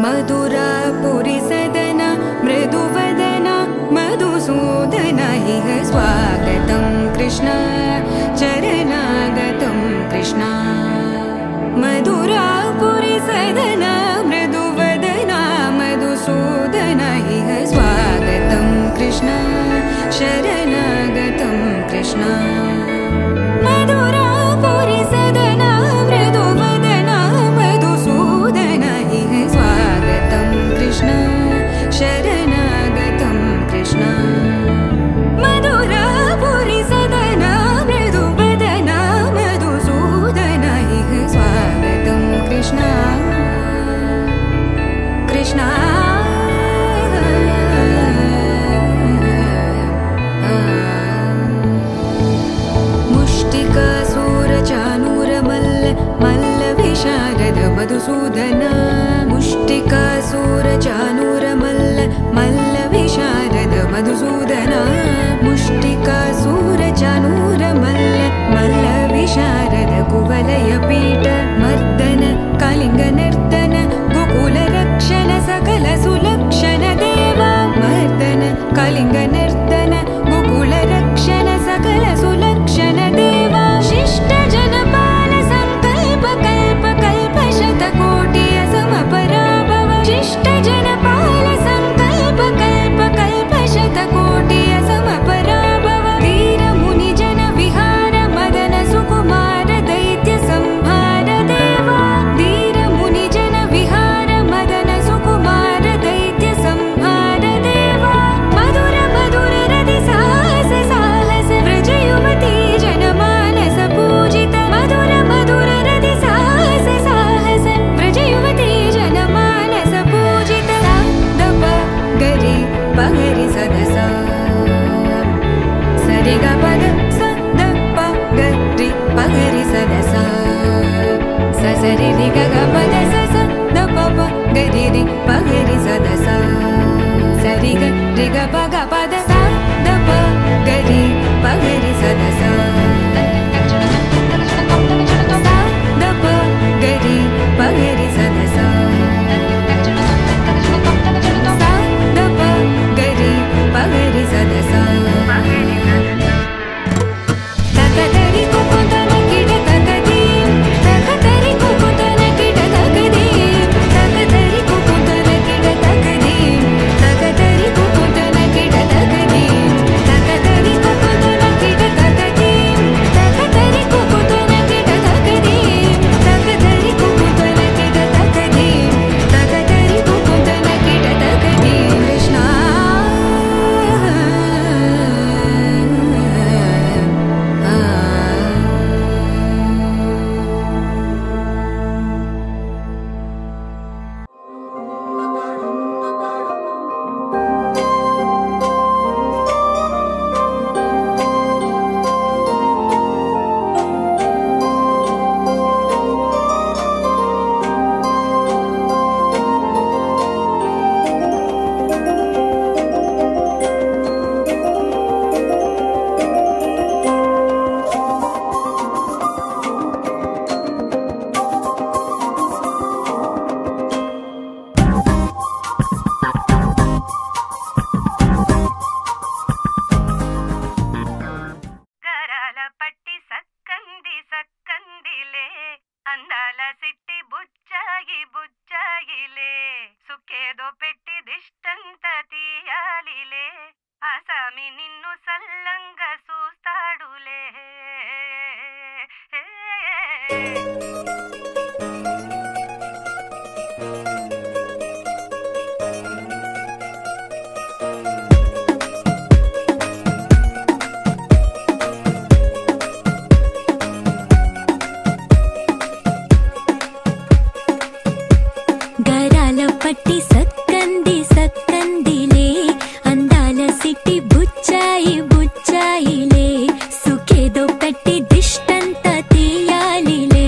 मधुरापुरी सदन मृदुवदन मधुसूदन इह स्वागतं कृष्ण चरणागतं कृष्ण मधुरापुरी सदन मृदुवदन मधुसूदन इह स्वागतं कृष्ण शरणागतं कृष्ण मधुरापुरी सदन मृदुवदन मधुसूदन इह स्वागतं कृष्ण शरणागतं कृष्ण मधुरापुरी सदन मृदुवदन मधुसूदन इह स्वागतं कृष्ण कृष्ण मधुसूदन मुष्टिकासुरचाणूरमल्ल मल्लविशारद मधुसूदन मुष्टिकासुरचाणूरमल्ल मल्लविशारद कुवलयपीठ मर्दन कलिङ्गनर्तन गोकुलरक्षण सकल सुलक्षण देवा मर्दन कलिङ्गनर्तन गोकुलरक्षण सकल सुलक्षण देवा शिष्ट जनपाल संकल्प कल्प कल्प शतकोटि असमपराभव शिष्ट जनपाल संकल्प कल्प कल्प शतकोटि असमपराभव वीर मुनि जन विहार मदन सुकुमार दैत्य संहार देवा वीर मुनि जन विहार मदन सुकुमार दैत्य संहार देवा मधुर मधुर रति साहस साहस व्रज युवती जनमानस पूजित मधुर मधुर रति साहस साहस व्रज युवती जनमानस पूजित दप गरि पगरि सदस सरि ग पद स द प गरि पगरि सदस स सरि रि ग ग पद स स द प प गरि रि पगरि सदस सरि ग रि ग प ग पद स द प गरि पगरि सदस द प गरि पगरि सदस द प गरि पगरि सदस तकतरि कुकुतन किट तकदीं तकतरि कुकुतन किट तकदीं तकतरि कुकुतन किट तकदीं तकतरि कुकुतन किट तकदीं तकतरि कुकुतन किट तकदीं तकतरि कुकुतन किट तकदीं तकतरि कुकुतन किट तकदीं तकतरि कुकुतन किट तकदीं कृष्ण గరాల పట్టి సక్కంది సక్కందిలే అందాల సిట్టి బుచ్చాయి బుచ్చాయిలే సుక్కేదో పెట్టి దిష్టంత తీయాలిలే ఆసామి నిన్ను సల్లంగా చూస్తాడులే గరాల పట్టి సక్కంది సక్కందిలే అందాల సిట్టి బుచ్చాయి బుచ్చాయిలే సుఖేదో పెట్టి దిష్టంత తీయాలిలే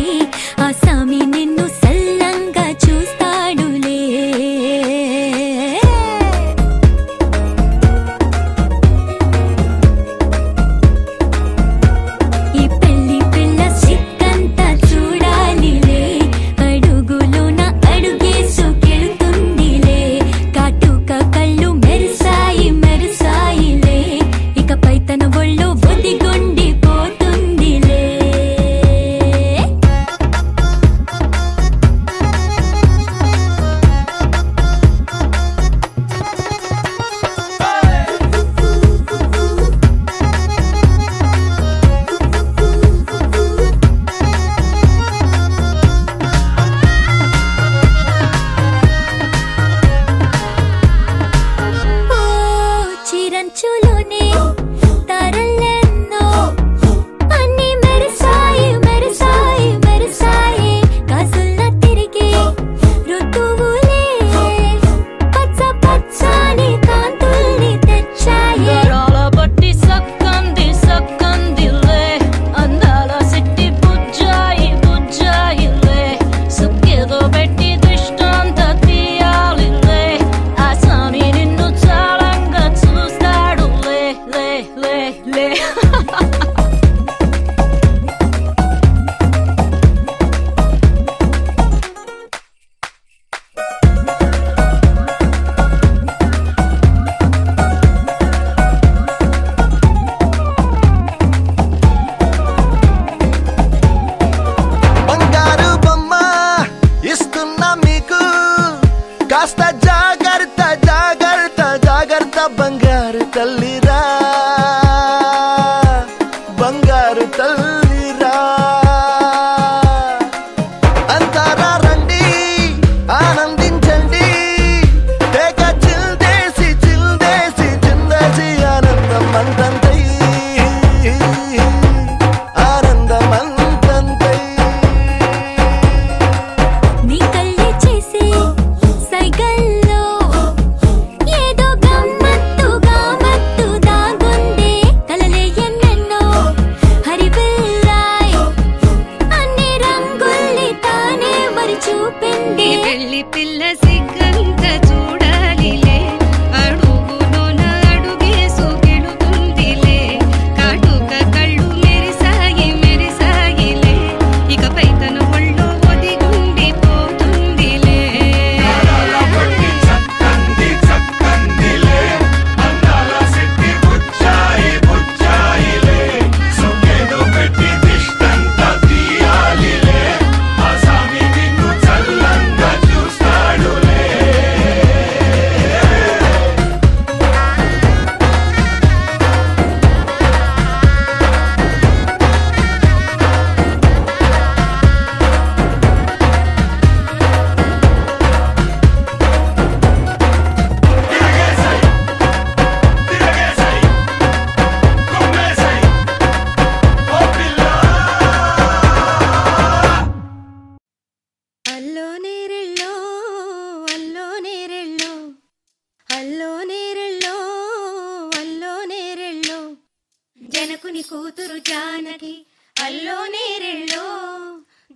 అల్లో నేరెళ్ళో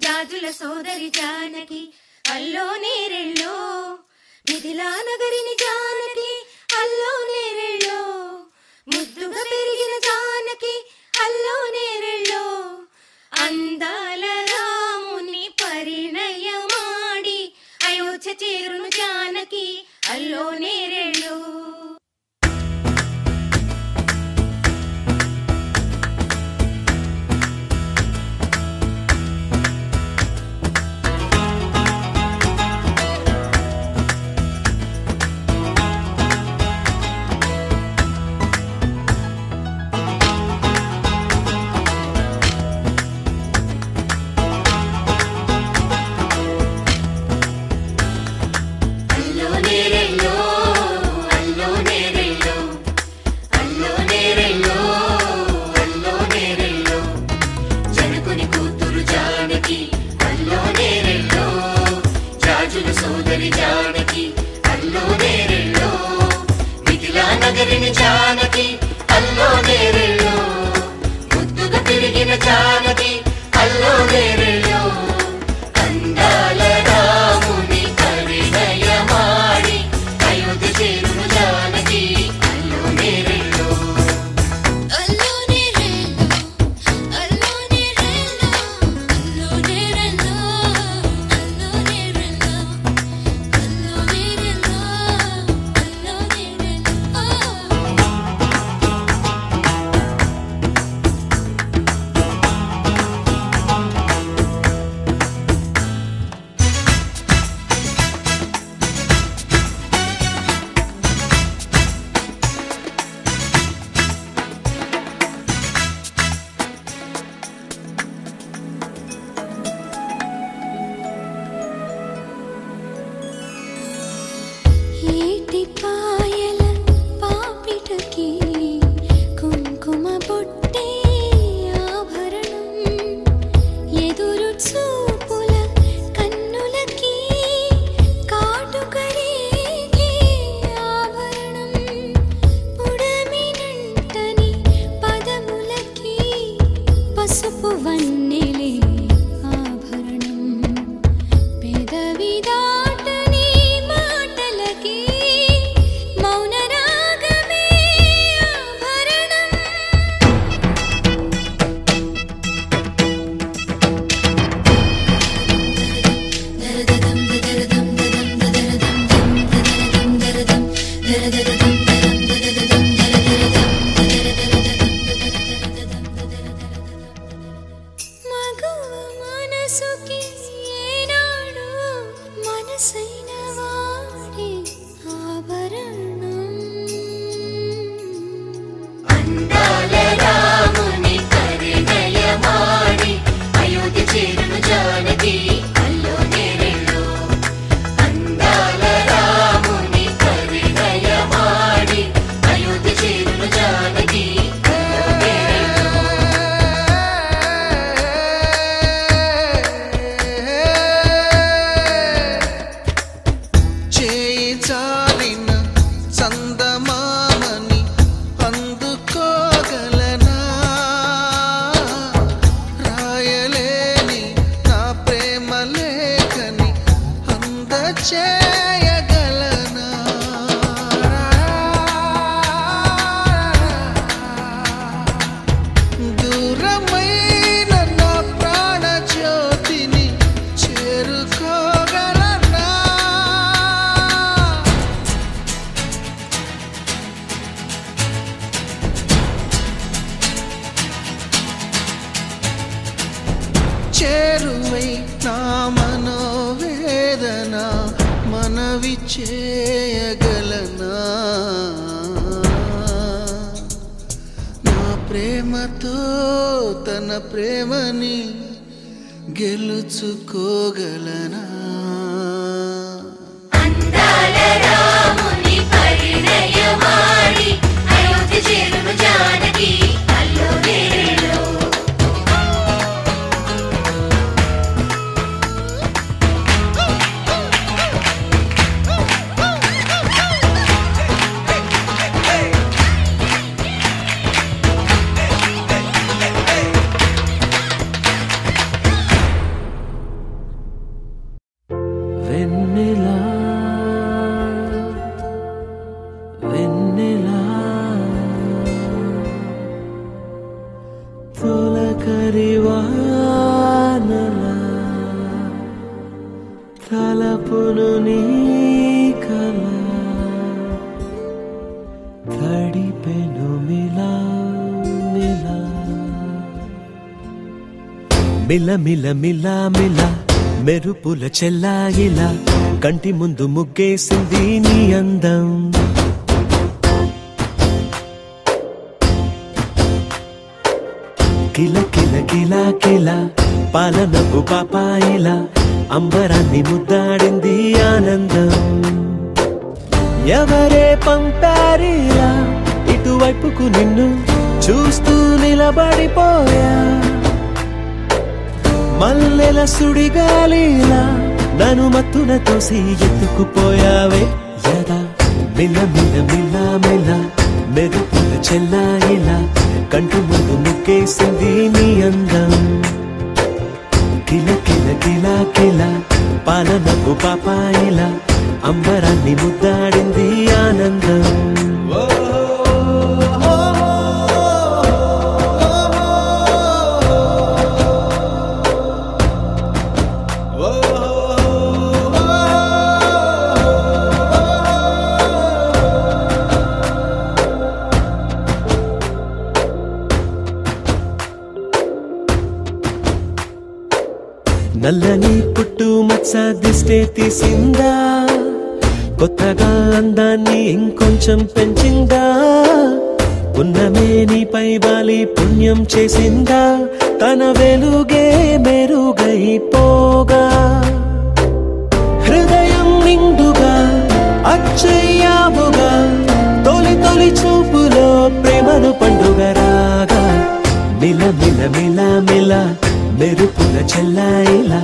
జాజుల సోదరి జానకి, అల్లో నేరెళ్ళో మిథిలా నగరిని జానకి, అల్లో నేరెళ్ళో ముద్దుగా పెరిగిన జానకి, అల్లో నేరెళ్ళో అందాల రాముని పరిణయమాడి అయోధ్య చేరును జానకి, అల్లో నేరెళ్ళో. జానకి అల్లో నేరెళ్ళో ముద్దుగా పెరిగిన జానకి, అల్లో నేరెళ్ళో అందాల రాముని పరిణయమాడి అయోధ్య చేరును జానకి, అల్లో నేరెళ్ళో. అల్లో నేరెళ్ళో అల్లో నేరెళ్ళో అల్లో నేరెళ్ళో అల్లో నేరెళ్ళో అల్లో నేరెళ్ళో అల్లో నేరెళ్ళో. ఏటి పాయల పాపిటకి కుంకుమ బొట్టే ఆభరణం, ఎదురు చూపుల కన్నులకి కాటుకరేగే ఆభరణం, పుడమినంటని పదములకి పసుపు వన్నెలే ఆభరణం, పెదవి దాటని మాటలకి మౌన రాగమే ఆభరణం. మగువ మనసుకి ఏనాడు మనసైన వాడే ఆభరణం. అందాల రాముని పరిణయమాడి అయోధ్య చేరును జానకి, అల్లో నేరెళ్ళో అందాల రాముని పరిణయమాడి అయోధ్య చేరును జానకి, అల్లో నేరెళ్ళో. చేయి చాలిన చందమామని అందుకోగలనా, రాయలేని నా ప్రేమ లేఖని అందచేయగలనా. దూరమైన నా ప్రాణ జ్యోతిని చేరుకోగలనా. చేరువై నా మనోవేదన మనవి చేయగలనా, నా ప్రేమతో తన ప్రేమని గెలుచుకోగలనా. అందాల రాముని పరిణయమాడి అయోధ్య చేరును జానకి, అల్లో నేరెళ్ళో. మిల మిల మిల మిల మెరుపుల చెల్లాయిలా కంటి ముందు ముగ్గేసింది నీ అందం కిల కిల కిల కిల పాలనపు పాపాయిలా అంబరాన్ని ముద్దాడింది ఆనందం ఎవరే పంపారిలా ఇటువైపుకు నిన్ను చూస్తూ నిలబడిపోయా మల్లెల సుడిగాలిలా నన్ను మత్తున తోసి ఎత్తుకుపోయావే యదా మిల మిల మిల మిల మెరుపుల చెల్లాయిలా కంటి ముందు ముగ్గేసింది నీ అందం కిల కిల కిల కిల పాలనపు పాపాయిలా అంబరాన్ని ముద్దాడింది ఆనందం నల్లని పుట్టు మచ్చ దిష్టే తీసిందా కొత్తగా అందాన్ని ఇంకొంచెం పెంచిందా ఉన్నమే నీపై వాలి పుణ్యం చేసిందా తన వెలుగే మెరుగైపోగా హృదయం నిండుగా అచ్చయ్యావుగా తొలి తొలి చూపులో ప్రేమను పండుగ రాగా మిల మిల మిల మిల మెరుపుల చెల్లాయిలా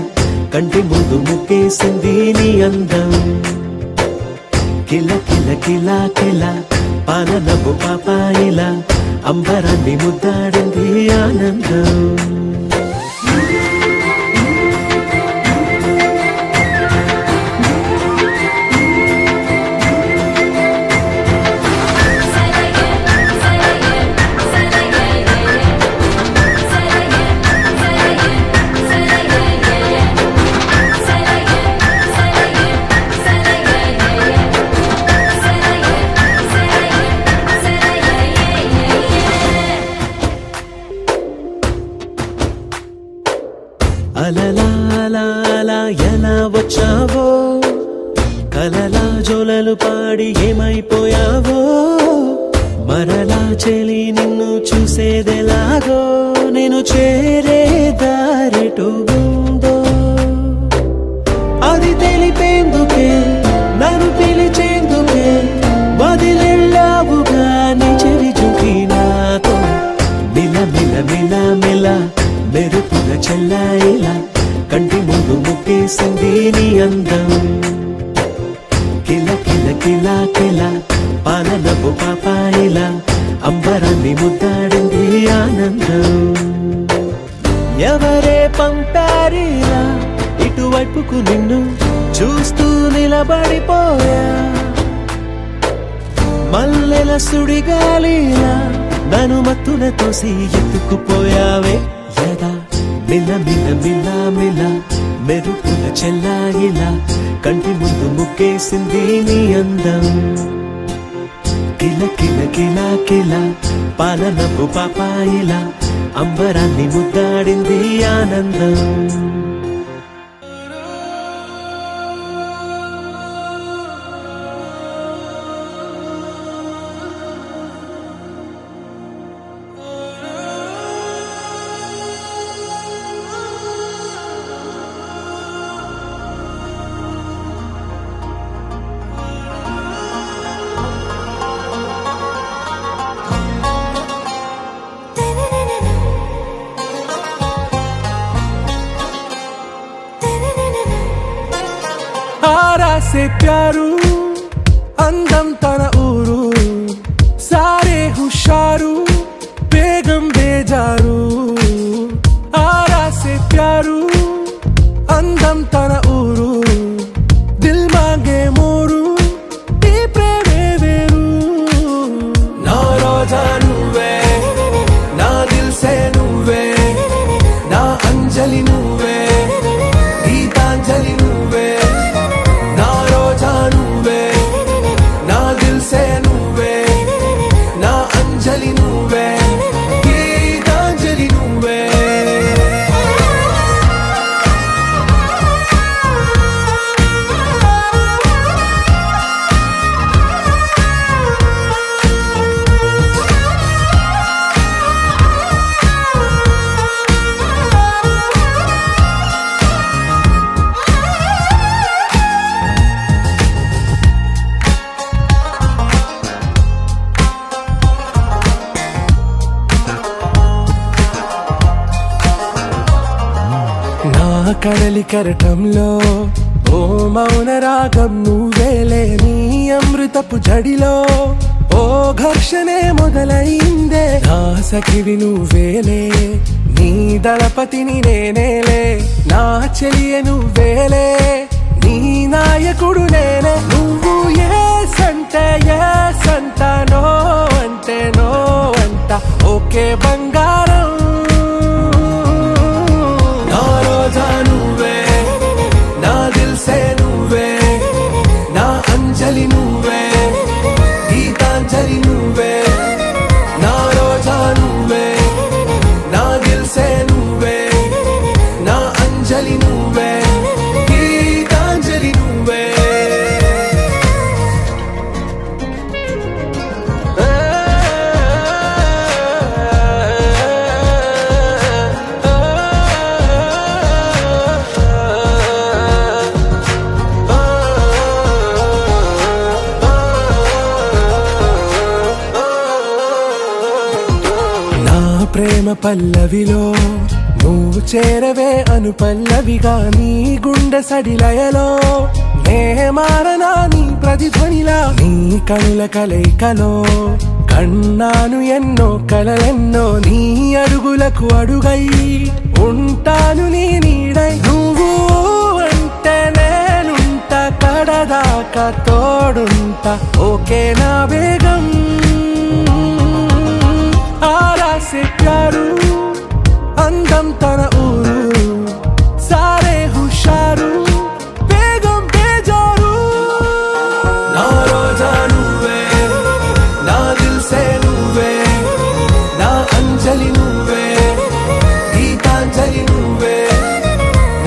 కంటి ముందు ముగ్గేసింది నీ అందం కిల కిల కిల కిల పాలనపు పాపాయిలా అంబరాన్ని ముద్దాడింది ఆనందం అలలా అలా అలా ఎలా వచ్చావో కలలా జోలలు పాడి ఏమైపోయావో మరలా చెలి నిన్ను చూసేదెలాగో నేను చేరే దారెటు ఉందో అది తెలిపేందుకే నన్ను పిలిచేందుకే వదిలెళ్ళావుగా నీ చెవి చూకి నాతో మిల మిల మిల మిల మెరుపుల చెల్లాయిలా కంటి ముందు ముగ్గేసింది నీ అందం కిల కిల కిల కిల పాలనపు పాపాయిలా అంబరాన్ని ముద్దాడింది ఆనందం ఎవరే పంపారిలా ఇటువైపుకు నిన్ను చూస్తూ నిలబడిపోయా మల్లెల సుడిగాలిలా నన్ను మత్తున తోసి ఎత్తుకుపోయావే యదా మిల మిల మిల మిల మెరుపుల చెల్లాయిలా కంటి ముందు ముగ్గేసింది నీ అందం కిల కిల కిల కిల పాలనపు పాపాయిలా అంబరాన్ని ముద్దాడింది ఆనందం से प्यारू అందం తన ఊరు సారే హుషారు బేగం బేజారు ఆరా సే ప్యారు అందం తన ఊరు దిల్ మాంగే మోరు ఈ ప్రేమే వేరు నా రోజా నువ్వే నా దిల్ సే నువ్వే నా అంజలి నువ్వే గీతాంజలి నువ్వే నా రోజా నువ్వే నా దిల్ సే నువ్వే నా అంజలి నువ్వే గీతాంజలి నువ్వే కడలి కెరటంలో ఓ మౌన రాగం నువ్వేలే, నీ అమృతపు జడిలో ఓ ఘర్షణే మొదలైందే. నా సఖివి నువ్వేలే, నీ దళపతిని నేనేలే, నా చెలియ నువ్వేలే, నీ నాయకుడు నేనే. నువ్వు ఏ సంట నో అంటే నో అంట, ఓకే బంగారం. నా రోజా నువ్వే, నా దిల్సే నువ్వే, నా అంజలి నువ్వే, గీతాంజలి నువ్వే. నా రోజా నువ్వే, నా దిల్సే నువ్వే, నా అంజలి నువ్వే, గీతాంజలి నువ్వే. ప్రేమ పల్లవిలో నువ్వు చేరవే అను పల్లవిగా, నీ గుండె సడిలయలో నే మారనా నీ ప్రతిధ్వనిలా. నీ కనుల కలయికలో కన్నాను ఎన్నో కలలెన్నో, నీ అడుగులకు అడుగై ఉంటాను నీ నీడై. నువ్వు అంటే నేనుంట కడదాకా తోడుంటా, ఓకే నా వేగం. ఆరాసే ప్యారు అందం తన ఊరు, సారే హుషారు బేగం బేజారు. నా రోజా నువ్వే, నా దిల్సే నువ్వే, నా అంజలి నువ్వే, గీతాంజలి నువ్వే.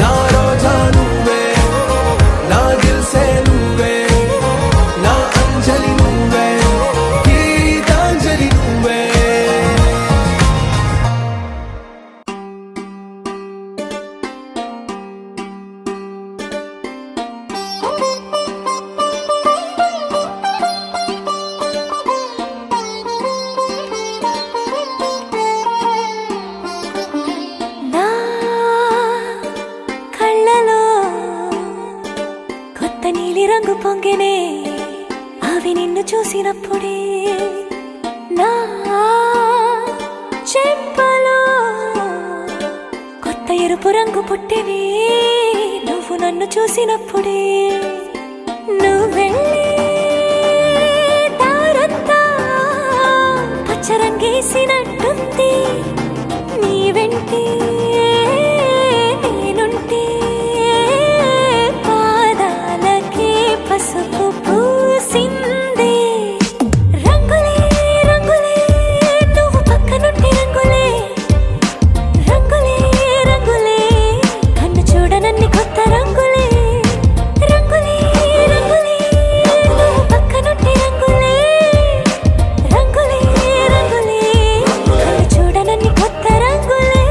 నా రోజా నువ్వే, నా దిల్సే నువ్వే, నా అంజలి నువ్వే, గీతాంజలి నువ్వే. నా కళ్ళలో కొత్త నీలి రంగు పొంగెనే, అవి నిన్ను చూసినప్పుడే. నా చెంపలో కొత్త ఎరుపు రంగు పుట్టెనే, నువ్వు నన్ను చూసినప్పుడే. నువ్వెళ్ళే దారంతా పచ్చరంగేసినట్టుంది, నీ వెంటే నేనుంటే పాదాలకే పసుపు పూసిందే. రంగులే రంగులే నువ్వు పక్కనుంటే రంగులే, రంగులే రంగులే కన్ను చూడనన్ని కొత్త రంగులే. రంగులే రంగులే నువ్వు పక్కనుంటే రంగులే, రంగులే రంగులే కన్ను చూడనన్ని కొత్త రంగులే.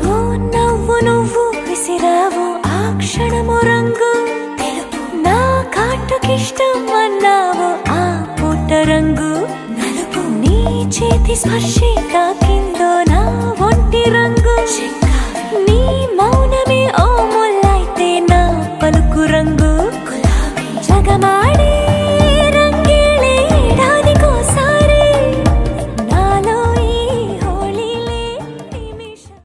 ఓ నవ్వు నువ్వు విసిరావు ఆ క్షణము రంగు తెలుపు, నా కాటుకిష్టం అన్నావు ఆ పూట రంగు నలుపు. నీ చేతి స్పర్శే